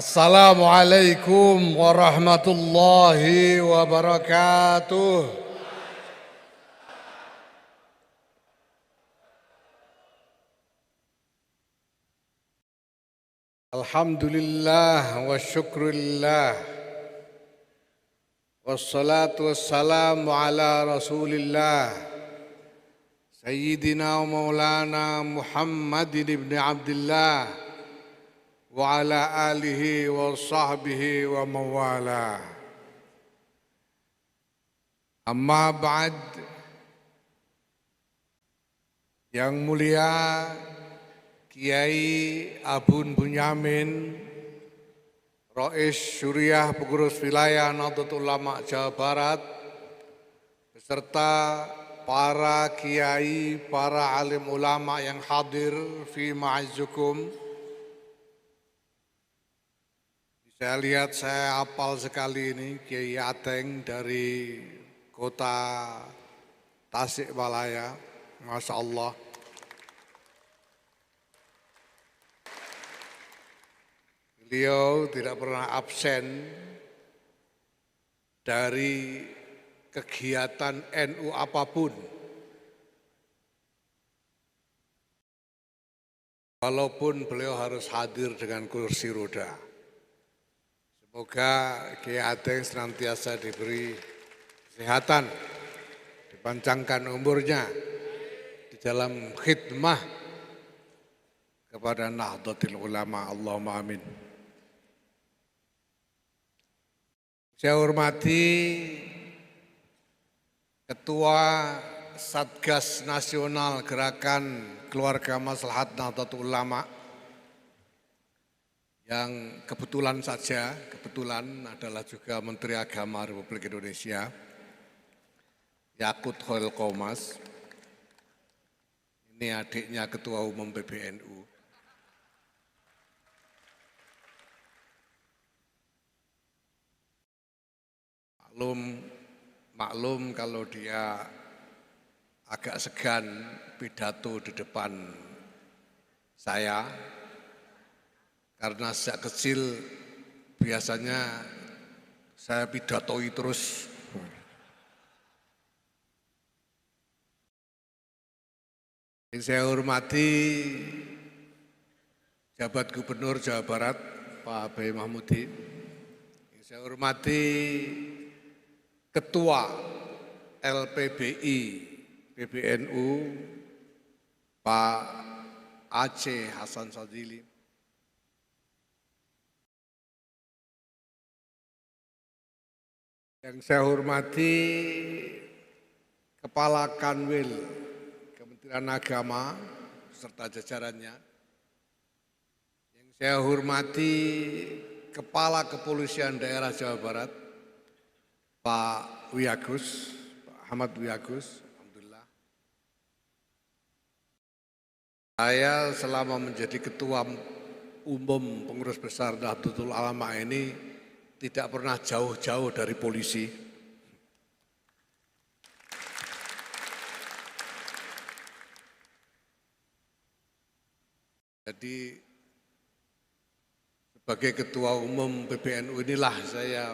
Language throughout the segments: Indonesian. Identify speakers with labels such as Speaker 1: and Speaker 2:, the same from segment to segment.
Speaker 1: Assalamualaikum warahmatullahi wabarakatuh. Alhamdulillah wa syukurillah. Wassalatu wassalamu ala rasulillah. Sayyidina wa maulana Muhammadin ibn Abdullah. Wa ala alihi wa sahbihi wa mawala. Amma ba'd. Yang mulia Kiai Abun Bunyamin, Rais Syuriah Pengurus Wilayah Nahdlatul Ulama Jawa Barat, beserta para kiai, para alim ulama yang hadir fi ma'azzukum. Saya lihat saya hafal sekali ini Kiai Ateng dari kota Tasikmalaya, Masya Allah. Beliau tidak pernah absen dari kegiatan NU apapun. Walaupun beliau harus hadir dengan kursi roda. Semoga Kiai Ateng senantiasa diberi kesehatan, dipanjangkan umurnya di dalam khidmah kepada Nahdlatul Ulama. Allahumma amin. Saya hormati Ketua Satgas Nasional Gerakan Keluarga Maslahat Nahdlatul Ulama yang kebetulan adalah juga Menteri Agama Republik Indonesia, Yakut Khairul Qomas. Ini adiknya Ketua Umum PBNU. Maklum kalau dia agak segan pidato di depan saya, karena sejak kecil biasanya saya pidatoi terus. Yang saya hormati Jabat Gubernur Jawa Barat, Pak B. Mahmudi. Yang saya hormati Ketua LPBI PBNU, Pak Aceh Hasan Sadzili. Yang saya hormati Kepala Kanwil Kementerian Agama beserta jajarannya. Yang saya hormati Kepala Kepolisian Daerah Jawa Barat, Pak Wiyagus, Pak Ahmad Wiyagus. Alhamdulillah. Saya selama menjadi Ketua Umum Pengurus Besar Nahdlatul Ulama ini tidak pernah jauh-jauh dari polisi. Jadi sebagai Ketua Umum PBNU inilah saya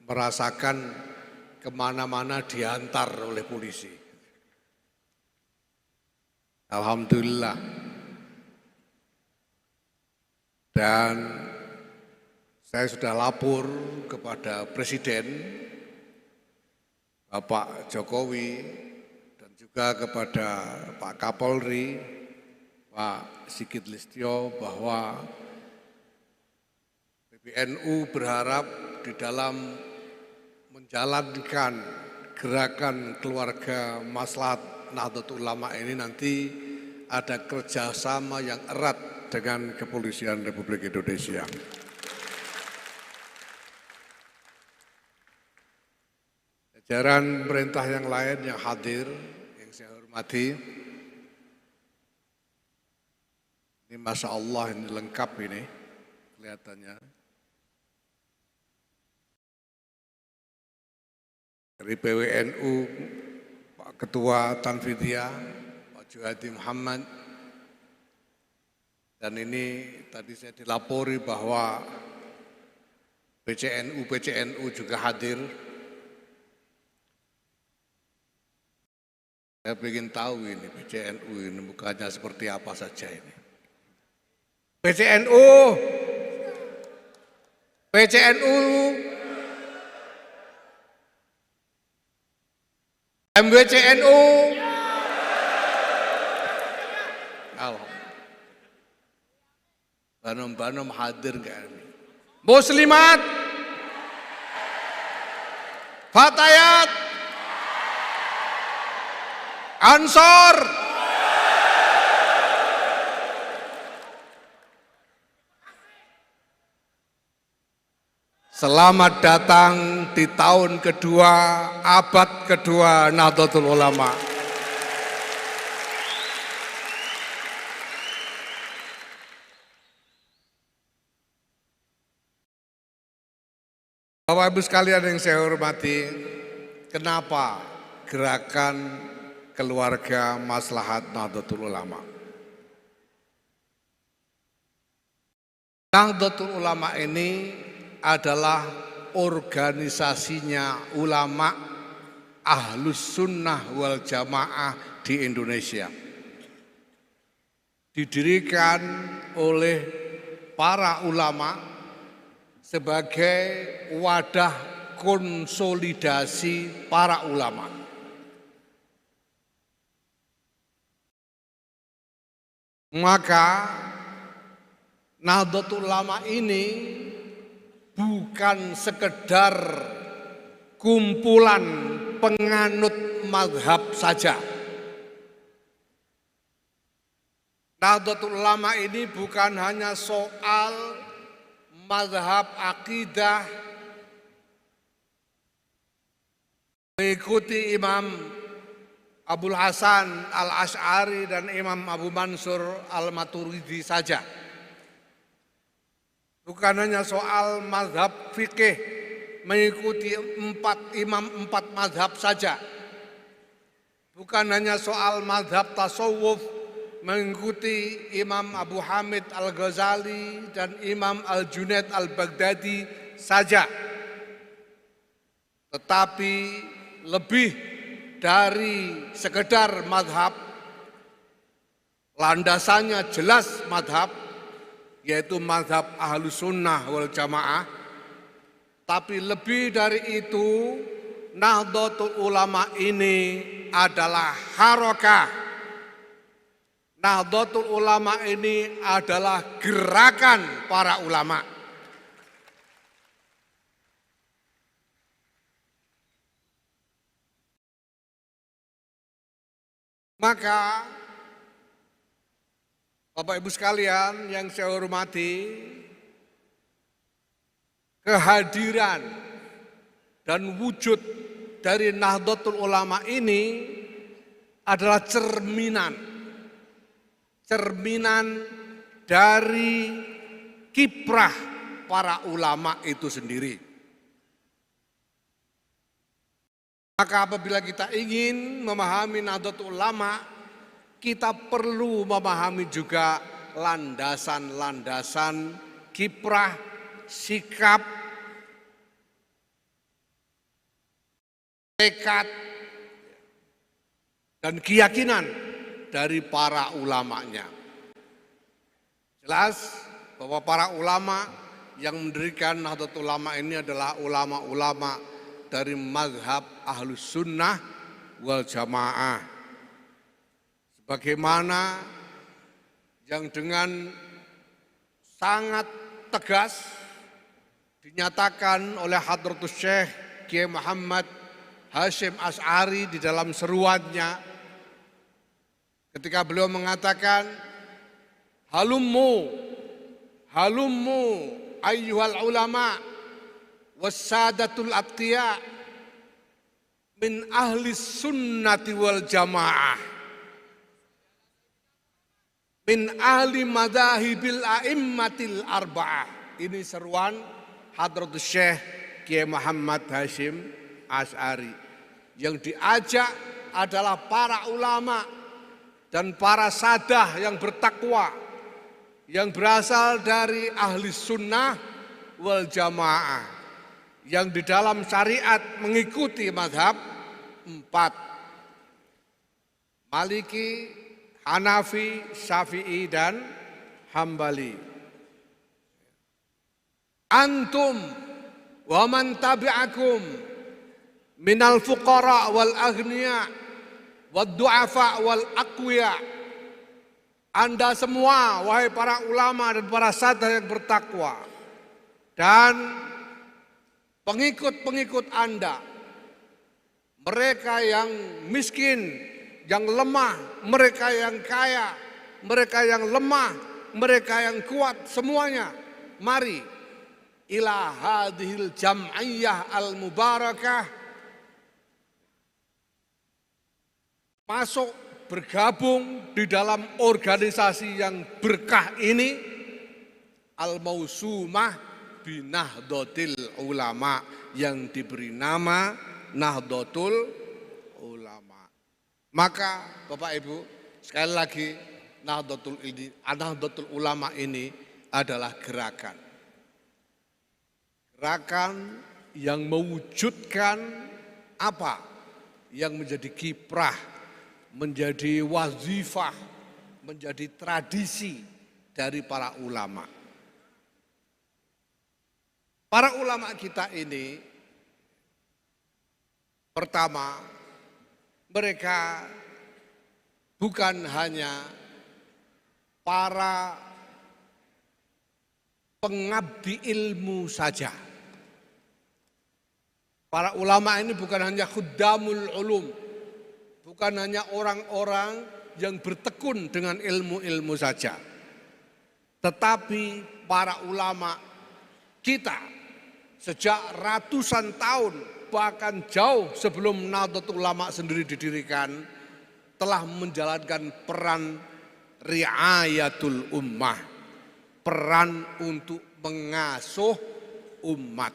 Speaker 1: merasakan kemana-mana diantar oleh polisi. Alhamdulillah. Dan saya sudah lapor kepada Presiden, Bapak Jokowi, dan juga kepada Pak Kapolri, Pak Sigit Listio, bahwa PBNU berharap di dalam menjalankan gerakan keluarga maslahat Nahdlatul Ulama ini nanti ada kerjasama yang erat dengan Kepolisian Republik Indonesia. Jajaran pemerintah yang lain yang hadir, yang saya hormati, ini Masya Allah ini lengkap ini kelihatannya. Dari PWNU, Pak Ketua Tanfidiyah, Pak Juhadi Muhammad, dan ini tadi saya dilapori bahwa PCNU juga hadir. Saya ingin tahu ini PCNU ini mukanya seperti apa saja ini. PCNU, MWCNU, Banom-banom hadir nggak ini? Muslimat, Fatayat, Ansor, selamat datang di tahun kedua, abad kedua Nahdlatul Ulama. Bapak Ibu sekalian yang saya hormati, kenapa gerakan keluarga maslahat Nahdlatul Ulama? Nahdlatul Ulama ini adalah organisasinya ulama Ahlus Sunnah wal Jamaah di Indonesia. Didirikan oleh para ulama sebagai wadah konsolidasi para ulama. Maka Nahdlatul Ulama ini bukan sekedar kumpulan penganut mazhab saja. Nahdlatul Ulama ini bukan hanya soal mazhab akidah, mengikuti Imam Abul Hasan Al-Asy'ari dan Imam Abu Mansur Al-Maturidi saja. Bukan hanya soal mazhab fikih, mengikuti empat mazhab saja. Bukan hanya soal mazhab tasawuf, mengikuti Imam Abu Hamid Al-Ghazali dan Imam Al-Junaid Al-Baghdadi saja. Tetapi lebih dari sekedar mazhab, landasannya jelas mazhab, yaitu mazhab Ahlus Sunnah wal Jamaah. Tapi lebih dari itu, Nahdlatul Ulama ini adalah harokah. Nahdlatul Ulama ini adalah gerakan para ulama. Maka Bapak Ibu sekalian yang saya hormati, kehadiran dan wujud dari Nahdlatul Ulama ini adalah cerminan dari kiprah para ulama itu sendiri. Maka apabila kita ingin memahami Nahdlatul Ulama, kita perlu memahami juga landasan-landasan kiprah, sikap, tekad, dan keyakinan dari para ulamanya. Jelas bahwa para ulama yang mendirikan Nahdlatul Ulama ini adalah ulama-ulama dari mazhab Ahlus Sunnah wal Jamaah. Sebagaimana yang dengan sangat tegas dinyatakan oleh Hadratus Syekh Kiai Muhammad Hasyim Asy'ari di dalam seruannya, ketika beliau mengatakan, halummu ayyuhal ulama wassadatul atqiya min ahli sunnati wal jamaah min ahli madhahibil a'immatil arba'ah. Ini seruan Hadratus Syekh Kiai Muhammad Hasyim Asy'ari. Yang diajak adalah para ulama dan para sadah yang bertakwa, yang berasal dari ahli sunnah wal Jamaah, yang di dalam syariat mengikuti mazhab 4, Maliki, Hanafi, Syafi'i, dan Hambali. Antum wa man tabi'akum minal fuqara wal aghniya wad du'afa wal aqwiya. Anda semua, wahai para ulama dan para sadar yang bertakwa, dan pengikut-pengikut Anda, mereka yang miskin, yang lemah, mereka yang kaya, mereka yang lemah, mereka yang kuat, semuanya, mari ila hadhil jam'iyah al-mubarakah, masuk bergabung di dalam organisasi yang berkah ini, al-mausumah binahdlatul ulama, yang diberi nama Nahdlatul Ulama. Maka Bapak Ibu, sekali lagi, Nahdlatul Ulama ini adalah gerakan yang mewujudkan apa yang menjadi kiprah, menjadi wazifah, menjadi tradisi dari para ulama. Para ulama kita ini, pertama, mereka bukan hanya para pengabdi ilmu saja. Para ulama ini bukan hanya khuddamul ulum, bukan hanya orang-orang yang bertekun dengan ilmu-ilmu saja, tetapi para ulama kita sejak ratusan tahun, bahkan jauh sebelum Nahdlatul Ulama sendiri didirikan, telah menjalankan peran riayatul ummah, peran untuk mengasuh umat,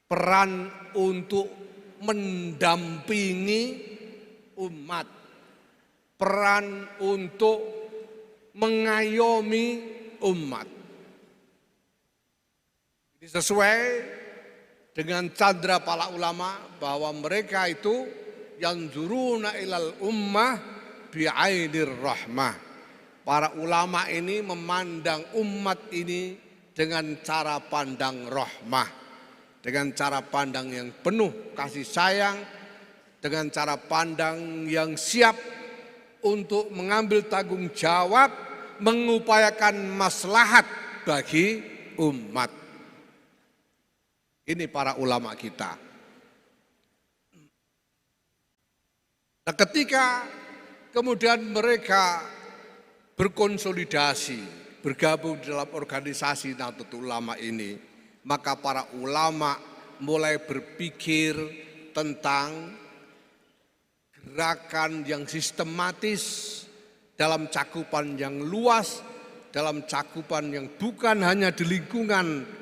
Speaker 1: peran untuk mendampingi umat, peran untuk mengayomi umat. Ini sesuai dengan candra para ulama bahwa mereka itu yanzuruna ilal ummah bi'ainir rahmah. Para ulama ini memandang umat ini dengan cara pandang rahmah, dengan cara pandang yang penuh kasih sayang, dengan cara pandang yang siap untuk mengambil tanggung jawab, mengupayakan maslahat bagi umat. Ini para ulama kita. Nah, ketika kemudian mereka berkonsolidasi, bergabung dalam organisasi Nahdlatul Ulama ini, maka para ulama mulai berpikir tentang gerakan yang sistematis dalam cakupan yang luas, dalam cakupan yang bukan hanya di lingkungan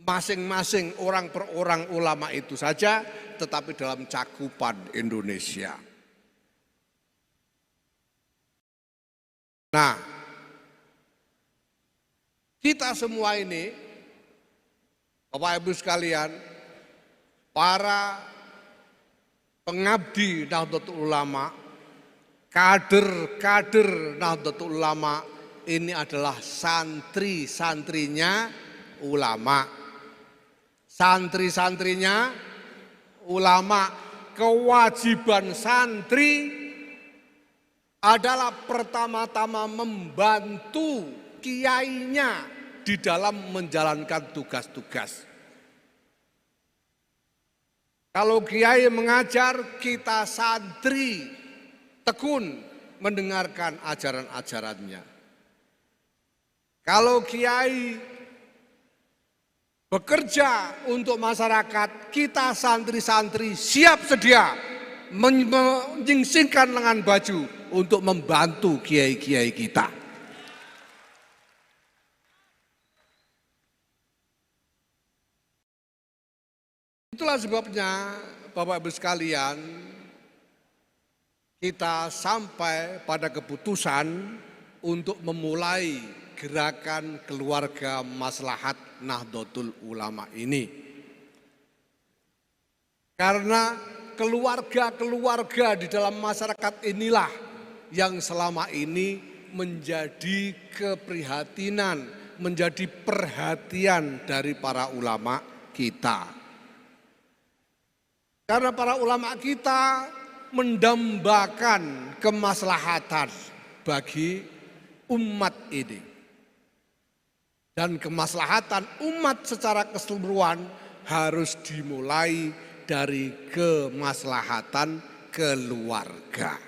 Speaker 1: masing-masing orang per orang ulama itu saja, tetapi dalam cakupan Indonesia. Nah, kita semua ini, Bapak Ibu sekalian, para pengabdi Nahdlatul Ulama, kader-kader Nahdlatul Ulama ini adalah santri-santrinya ulama. Santri-santrinya ulama, kewajiban santri adalah pertama-tama membantu kiainya di dalam menjalankan tugas-tugas. Kalau kiai mengajar, kita santri tekun mendengarkan ajaran-ajarannya. Kalau kiai bekerja untuk masyarakat, kita santri-santri siap sedia menyingsingkan lengan baju untuk membantu kiai-kiai kita. Itulah sebabnya Bapak Ibu sekalian, kita sampai pada keputusan untuk memulai gerakan keluarga maslahat Nahdlatul Ulama ini. Karena keluarga-keluarga di dalam masyarakat inilah yang selama ini menjadi keprihatinan, menjadi perhatian dari para ulama kita. Karena para ulama kita mendambakan kemaslahatan bagi umat ini. Dan kemaslahatan umat secara keseluruhan harus dimulai dari kemaslahatan keluarga.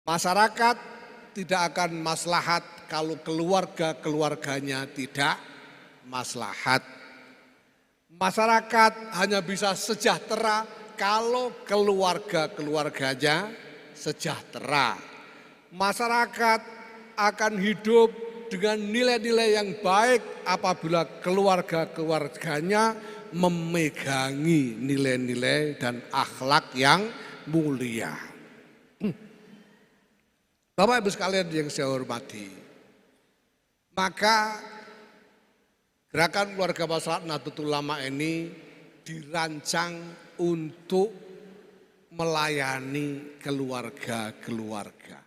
Speaker 1: Masyarakat tidak akan maslahat kalau keluarga-keluarganya tidak maslahat. Masyarakat hanya bisa sejahtera kalau keluarga-keluarganya sejahtera. Masyarakat akan hidup dengan nilai-nilai yang baik apabila keluarga-keluarganya memegangi nilai-nilai dan akhlak yang mulia. Bapak Ibu sekalian yang saya hormati, maka gerakan keluarga maslahat Nahdlatul Ulama ini dirancang untuk melayani keluarga-keluarga.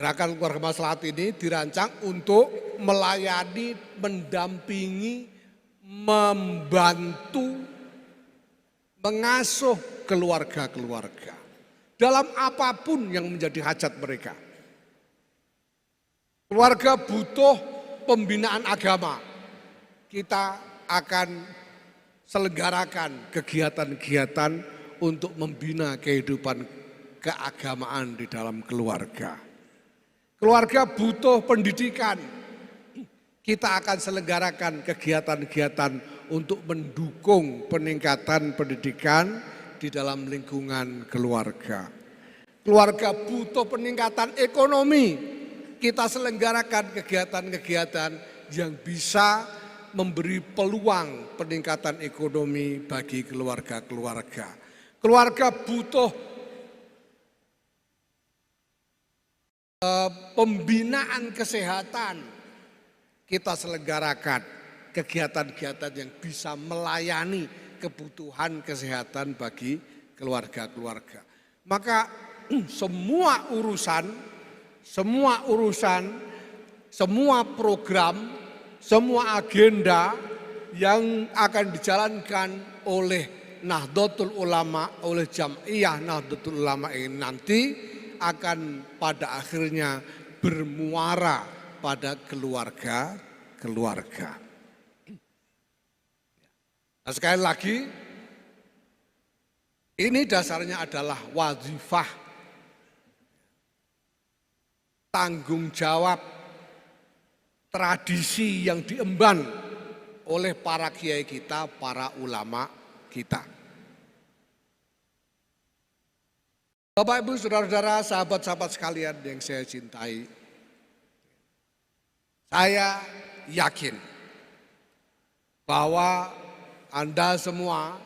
Speaker 1: Gerakan keluarga maslahat ini dirancang untuk melayani, mendampingi, membantu, mengasuh keluarga-keluarga dalam apapun yang menjadi hajat mereka. Keluarga butuh pembinaan agama. Kita akan selenggarakan kegiatan-kegiatan untuk membina kehidupan keagamaan di dalam keluarga. Keluarga butuh pendidikan. Kita akan selenggarakan kegiatan-kegiatan untuk mendukung peningkatan pendidikan di dalam lingkungan keluarga. Keluarga butuh peningkatan ekonomi. Kita selenggarakan kegiatan-kegiatan yang bisa memberi peluang peningkatan ekonomi bagi keluarga-keluarga. Keluarga butuh pembinaan kesehatan. Kita selenggarakan kegiatan-kegiatan yang bisa melayani kebutuhan kesehatan bagi keluarga-keluarga. Maka semua program, semua agenda yang akan dijalankan oleh Nahdlatul Ulama, oleh Jam'iyah Nahdlatul Ulama ini nanti akan pada akhirnya bermuara pada keluarga-keluarga. Nah, sekali lagi, ini dasarnya adalah wazifah, tanggung jawab, tradisi yang diemban oleh para kiai kita, para ulama kita. Bapak, Ibu, saudara-saudara, sahabat-sahabat sekalian yang saya cintai, saya yakin bahwa Anda semua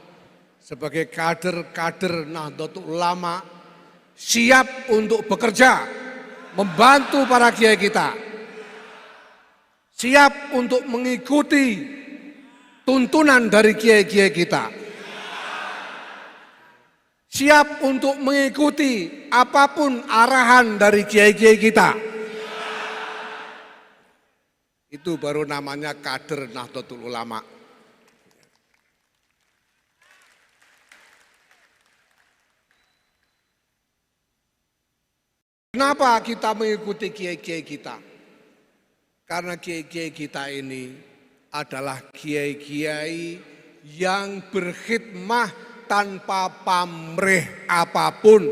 Speaker 1: sebagai kader-kader Nahdlatul Ulama siap untuk bekerja, membantu para kiai kita, siap untuk mengikuti tuntunan dari kiai-kiai kita, siap untuk mengikuti apapun arahan dari kiai-kiai kita. Itu baru namanya kader Nahdlatul Ulama. Kenapa kita mengikuti kiai-kiai kita? Karena kiai-kiai kita ini adalah kiai-kiai yang berkhidmah tanpa pamrih apapun.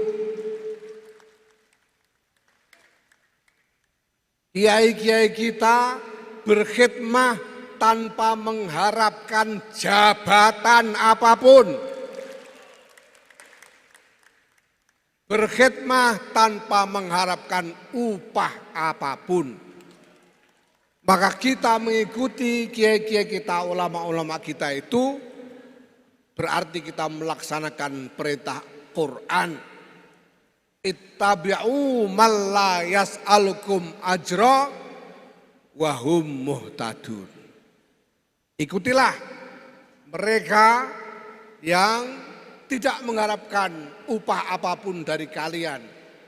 Speaker 1: Kiai-kiai kita berkhidmah tanpa mengharapkan jabatan apapun. Berkhidmah tanpa mengharapkan upah apapun. Maka kita mengikuti kiai-kiai kita, ulama-ulama kita itu berarti kita melaksanakan perintah Quran. ittabi'u man la yas'alukum ajra wa hum muhtadun. Ikutilah mereka yang tidak mengharapkan upah apapun dari kalian,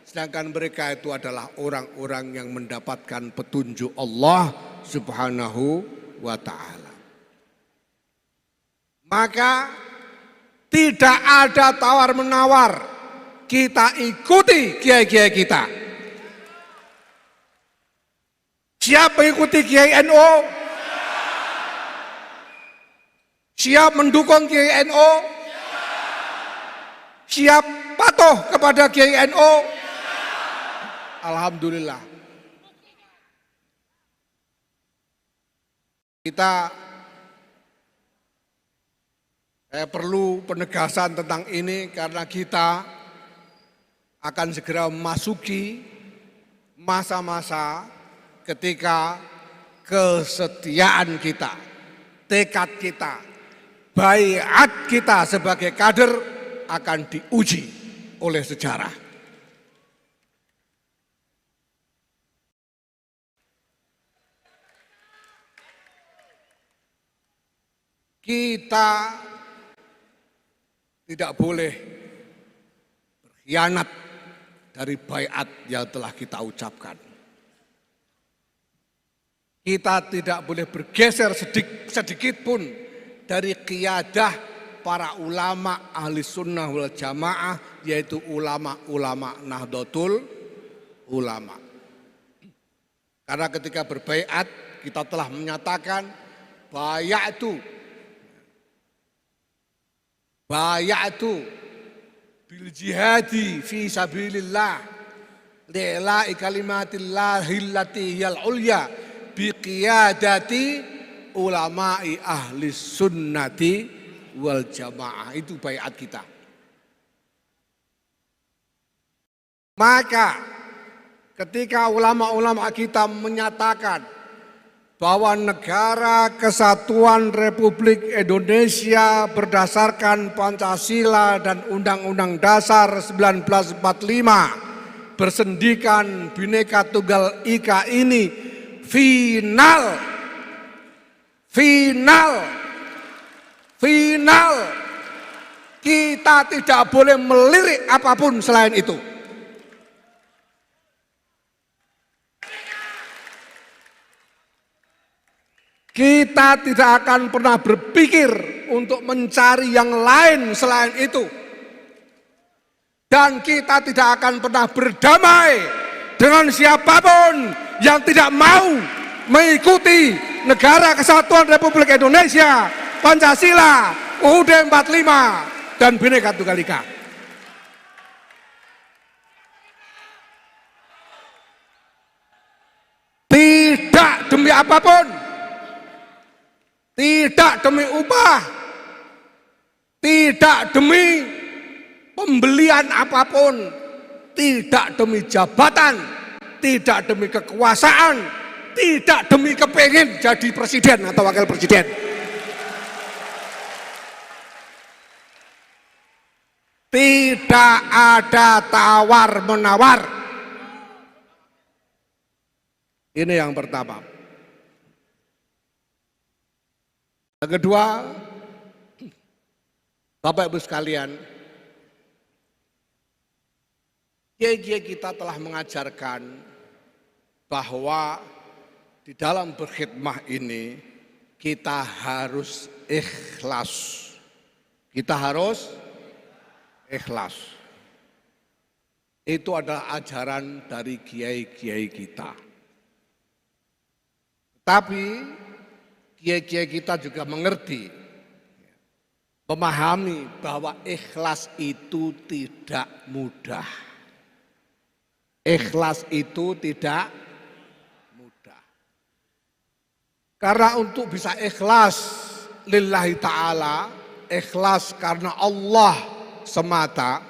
Speaker 1: sedangkan mereka itu adalah orang-orang yang mendapatkan petunjuk Allah Subhanahu wa ta'ala. Maka tidak ada tawar-menawar, kita ikuti kiai-kiai kita. Siap mengikuti Kiai NU? Siap mendukung Kiai NU? Siap patuh kepada Kiai NU? Alhamdulillah. Kita perlu penegasan tentang ini karena kita akan segera memasuki masa-masa ketika kesetiaan kita, tekad kita, baiat kita sebagai kader akan diuji oleh sejarah. Kita tidak boleh berkhianat dari baiat yang telah kita ucapkan. Kita tidak boleh bergeser sedikit pun dari qiyadah para ulama ahli sunnah wal jamaah, yaitu ulama-ulama Nahdlatul Ulama. Karena ketika berbaiat kita telah menyatakan bayatu bil jihadi fi sabilillah li'la'i kalimatillahillati hiyal ulya biqiyadati ulama'i ahli sunnati wal jamaah. Itu baiat kita. Maka ketika ulama-ulama kita menyatakan bahwa negara kesatuan Republik Indonesia berdasarkan Pancasila dan Undang-Undang Dasar 1945 bersendikan Bhinneka Tunggal Ika ini final. Kita tidak boleh melirik apapun selain itu. Kita tidak akan pernah berpikir untuk mencari yang lain selain itu. Dan kita tidak akan pernah berdamai dengan siapapun yang tidak mau mengikuti Negara Kesatuan Republik Indonesia, Pancasila, UUD 45, dan Bhinneka Tunggal Ika. Tidak demi apapun, tidak demi upah, tidak demi pembelian apapun, tidak demi jabatan, tidak demi kekuasaan, tidak demi kepengen jadi presiden atau wakil presiden. Tidak ada tawar-menawar. Ini yang pertama. Yang kedua, Bapak Ibu sekalian, kiai-kiai kita telah mengajarkan bahwa di dalam berkhidmah ini kita harus ikhlas. Kita harus ikhlas. Itu adalah ajaran dari kiai-kiai kita. Tapi kiai-kiai kita juga mengerti, memahami bahwa ikhlas itu tidak mudah. Ikhlas itu tidak mudah. Karena untuk bisa ikhlas lillahi ta'ala, ikhlas karena Allah semata,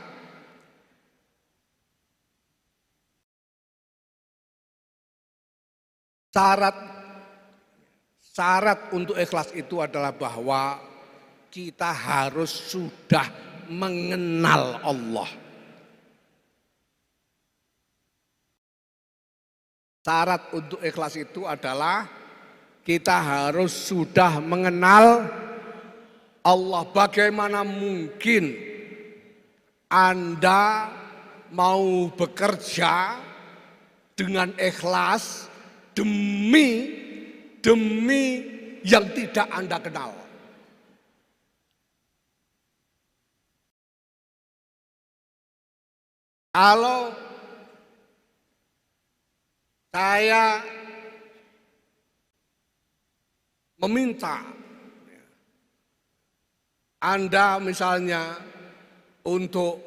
Speaker 1: syarat untuk ikhlas itu adalah bahwa kita harus sudah mengenal Allah. Syarat untuk ikhlas itu adalah kita harus sudah mengenal Allah. Bagaimana mungkin Anda mau bekerja dengan ikhlas demi yang tidak Anda kenal? Kalau saya meminta Anda misalnya untuk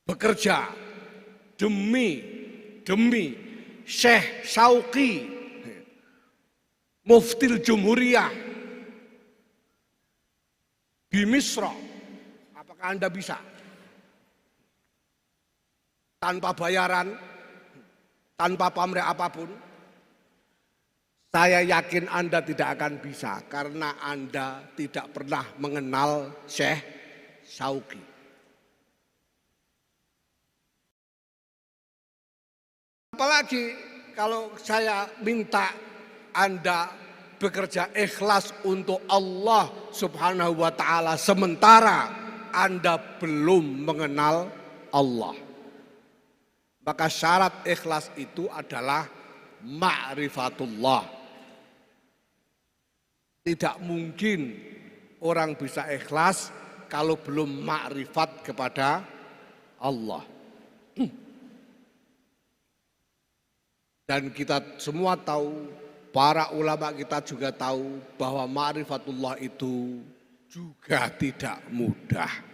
Speaker 1: bekerja demi Syekh Syauqi, Muftil Jumhuriyah di Misra, apakah Anda bisa? Tanpa bayaran, tanpa pamrih apapun? Saya yakin Anda tidak akan bisa karena Anda tidak pernah mengenal Syekh Syauqi. Apalagi kalau saya minta Anda bekerja ikhlas untuk Allah Subhanahu wa Ta'ala, sementara Anda belum mengenal Allah. Maka syarat ikhlas itu adalah ma'rifatullah. Tidak mungkin orang bisa ikhlas kalau belum ma'rifat kepada Allah. Dan kita semua tahu, para ulama kita juga tahu bahwa ma'rifatullah itu juga tidak mudah.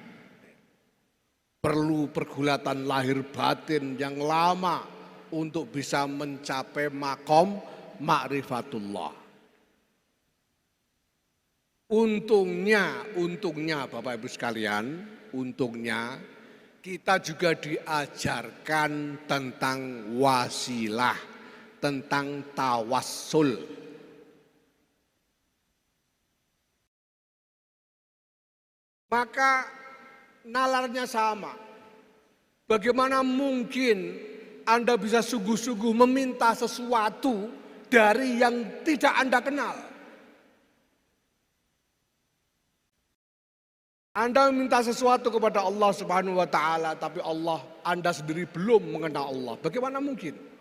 Speaker 1: Perlu pergulatan lahir batin yang lama untuk bisa mencapai makom ma'rifatullah. Untungnya Bapak Ibu sekalian, untungnya kita juga diajarkan tentang wasilah, tentang tawassul. Maka nalarnya sama. Bagaimana mungkin Anda bisa sungguh-sungguh meminta sesuatu dari yang tidak Anda kenal? Anda meminta sesuatu kepada Allah Subhanahu wa Ta'ala, tapi Anda sendiri belum mengenal Allah. Bagaimana mungkin?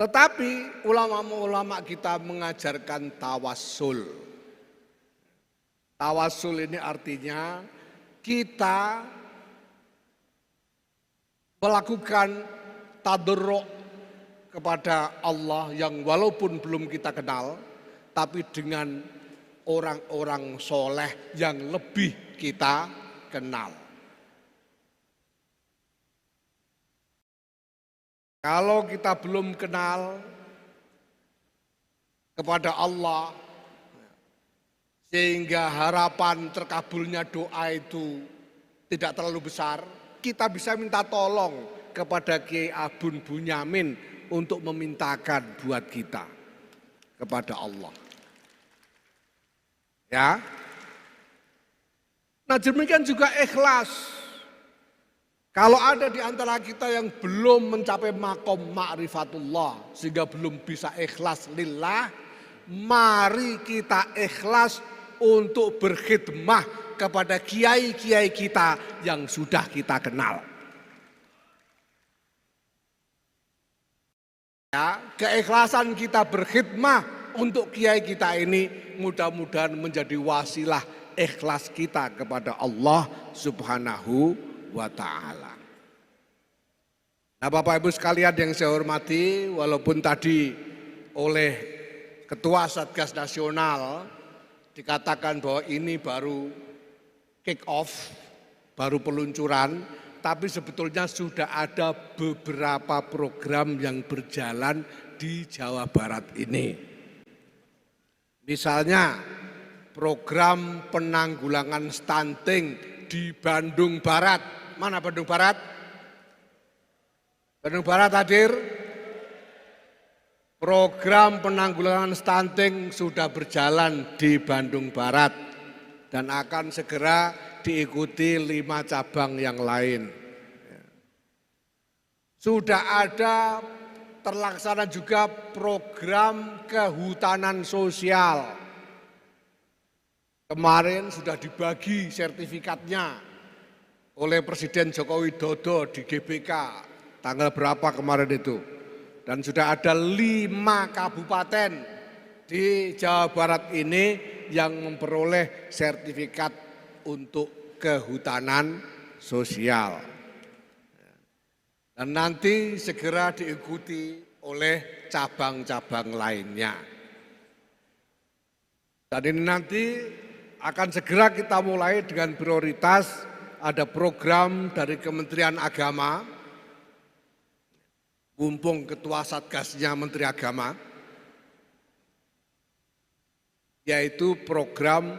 Speaker 1: Tetapi ulama-ulama kita mengajarkan tawassul. Tawassul ini artinya kita melakukan tadarruk kepada Allah yang walaupun belum kita kenal, tapi dengan orang-orang soleh yang lebih kita kenal. Kalau kita belum kenal kepada Allah, sehingga harapan terkabulnya doa itu tidak terlalu besar, kita bisa minta tolong kepada Kiai Abun Bunyamin untuk memintakan buat kita kepada Allah. Ya. Nah, demikian juga ikhlas. Kalau ada di antara kita yang belum mencapai makom ma'rifatullah sehingga belum bisa ikhlas lillah, mari kita ikhlas untuk berkhidmah kepada kiai-kiai kita yang sudah kita kenal. Ya, keikhlasan kita berkhidmah untuk kiai kita ini mudah-mudahan menjadi wasilah ikhlas kita kepada Allah Subhanahu wa Ta'ala. Nah, Bapak Ibu sekalian yang saya hormati, walaupun tadi oleh Ketua Satgas Nasional dikatakan bahwa ini baru kick off, baru peluncuran, tapi sebetulnya sudah ada beberapa program yang berjalan di Jawa Barat ini. Misalnya program penanggulangan stunting di Bandung Barat. Mana Bandung Barat? Bandung Barat hadir. Program penanggulangan stunting sudah berjalan di Bandung Barat dan akan segera diikuti 5 cabang yang lain. Sudah ada terlaksana juga program kehutanan sosial. Kemarin sudah dibagi sertifikatnya oleh Presiden Joko Widodo di GBK, tanggal berapa kemarin itu. Dan sudah ada 5 kabupaten di Jawa Barat ini yang memperoleh sertifikat untuk kehutanan sosial. Dan nanti segera diikuti oleh cabang-cabang lainnya. Dan ini nanti akan segera kita mulai dengan prioritas. Ada program dari Kementerian Agama, mumpung ketua Satgasnya Menteri Agama, yaitu program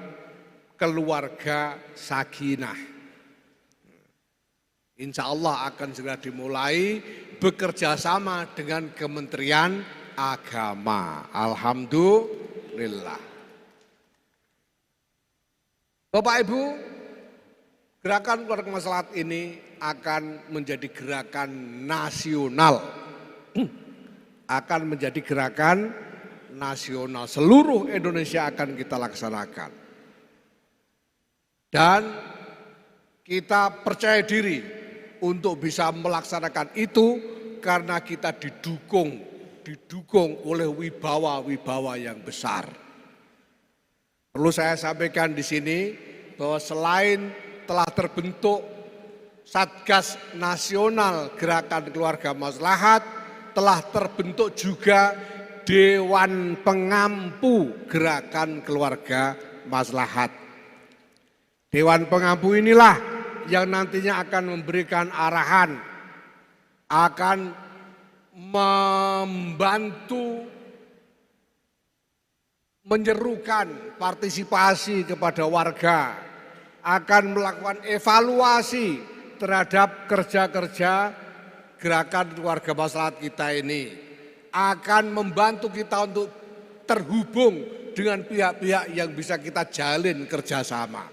Speaker 1: Keluarga Sakinah. Insya Allah akan segera dimulai bekerja sama dengan Kementerian Agama. Alhamdulillah. Bapak Ibu, gerakan keluarga maslahat ini akan menjadi gerakan nasional. Akan menjadi gerakan nasional. Seluruh Indonesia akan kita laksanakan. Dan kita percaya diri untuk bisa melaksanakan itu karena kita didukung oleh wibawa-wibawa yang besar. Perlu saya sampaikan di sini bahwa selain telah terbentuk Satgas Nasional Gerakan Keluarga Maslahat, telah terbentuk juga Dewan Pengampu Gerakan Keluarga Maslahat. Dewan Pengampu inilah yang nantinya akan memberikan arahan, akan membantu menyerukan partisipasi kepada warga, akan melakukan evaluasi terhadap kerja-kerja gerakan keluarga maslahat kita ini, akan membantu kita untuk terhubung dengan pihak-pihak yang bisa kita jalin kerjasama.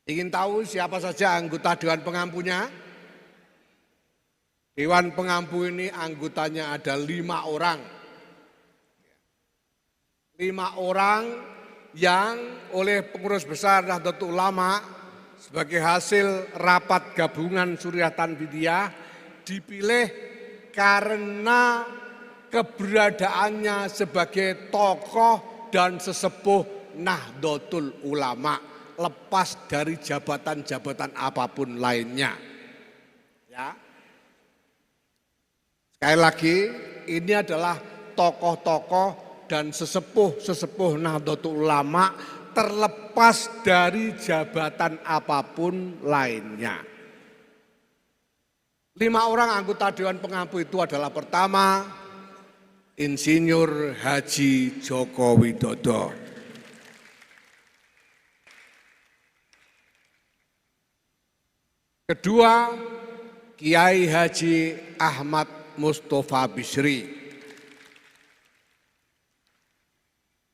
Speaker 1: Ingin tahu siapa saja anggota Dewan Pengampunya? Dewan Pengampu ini anggotanya ada 5 orang. 5 orang yang oleh pengurus besar Nahdlatul Ulama sebagai hasil rapat gabungan Suryatan Bidiyah dipilih karena keberadaannya sebagai tokoh dan sesepuh Nahdlatul Ulama, lepas dari jabatan-jabatan apapun lainnya. Ya. Sekali lagi, ini adalah tokoh-tokoh dan sesepuh-sesepuh Nahdlatul Ulama terlepas dari jabatan apapun lainnya. 5 orang anggota Dewan Pengampu itu adalah pertama, Insinyur Haji Joko Widodo. Kedua, Kiai Haji Ahmad Mustofa Bisri.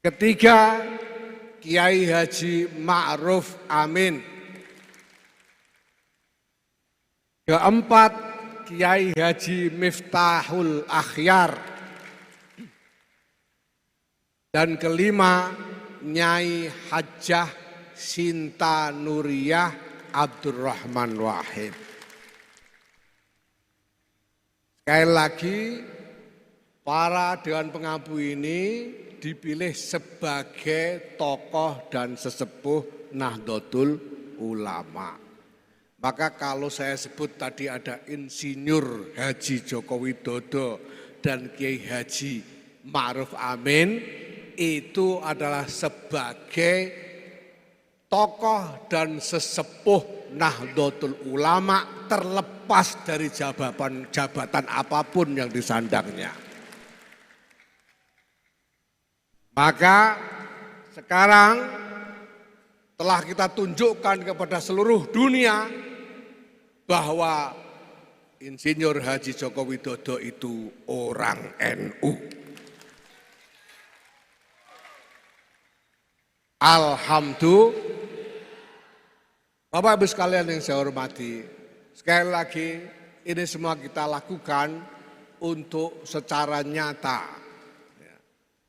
Speaker 1: Ketiga, Kiai Haji Ma'ruf Amin. Keempat, Kiai Haji Miftahul Akhyar. Dan kelima, Nyai Hajjah Sinta Nuriyah Abdurrahman Wahid. Sekali lagi, para Dewan Pengampu ini dipilih sebagai tokoh dan sesepuh Nahdlatul Ulama. Maka kalau saya sebut tadi ada Insinyur Haji Joko Widodo dan Kiai Haji Ma'ruf Amin, itu adalah sebagai tokoh dan sesepuh Nahdlatul Ulama terlepas dari jabatan apapun yang disandangnya. Maka sekarang telah kita tunjukkan kepada seluruh dunia bahwa Insinyur Haji Joko Widodo itu orang NU. Bapak Ibu sekalian yang saya hormati, sekali lagi ini semua kita lakukan untuk secara nyata.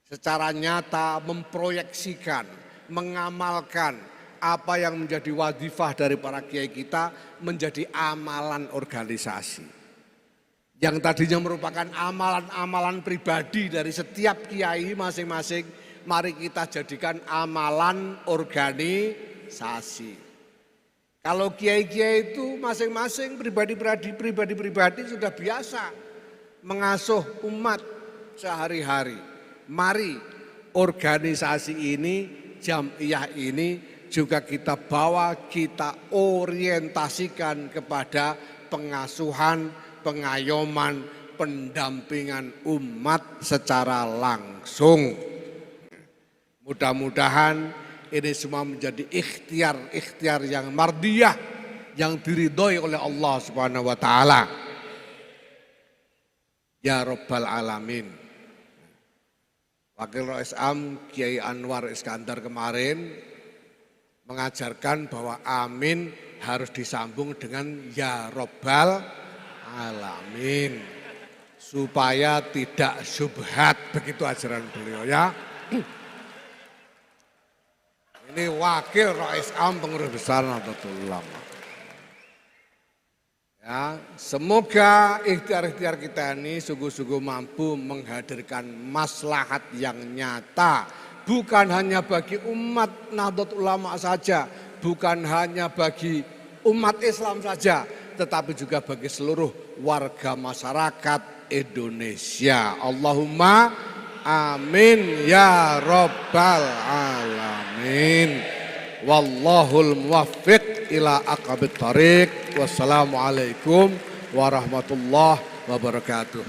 Speaker 1: Secara nyata memproyeksikan, mengamalkan apa yang menjadi wadifah dari para kiai kita menjadi amalan organisasi. Yang tadinya merupakan amalan-amalan pribadi dari setiap kiai masing-masing, mari kita jadikan amalan organisasi. Kalau kiai-kiai itu masing-masing pribadi-pribadi sudah biasa mengasuh umat sehari-hari. Mari organisasi ini, jamiah ini juga kita bawa, kita orientasikan kepada pengasuhan, pengayoman, pendampingan umat secara langsung. Mudah-mudahan ini semua menjadi ikhtiar yang mardiyah, yang diridhoi oleh Allah Subhanahu wa taala. Ya Rabbal Alamin. Wakil Rais Am Kiai Anwar Iskandar kemarin mengajarkan bahwa amin harus disambung dengan ya Rabbal Alamin. Supaya tidak syubhat, begitu ajaran beliau ya. Ini Wakil Rais Am Pengurus Besar Nahdlatul Ulama. Ya, semoga ikhtiar-ikhtiar kita ini sungguh-sungguh mampu menghadirkan maslahat yang nyata. Bukan hanya bagi umat Nahdlatul Ulama saja, bukan hanya bagi umat Islam saja, tetapi juga bagi seluruh warga masyarakat Indonesia. Allahumma amin ya Rabbal Alamin. Wallahul muwaffiq ila aqwamit thariq. Wassalamualaikum warahmatullahi wabarakatuh.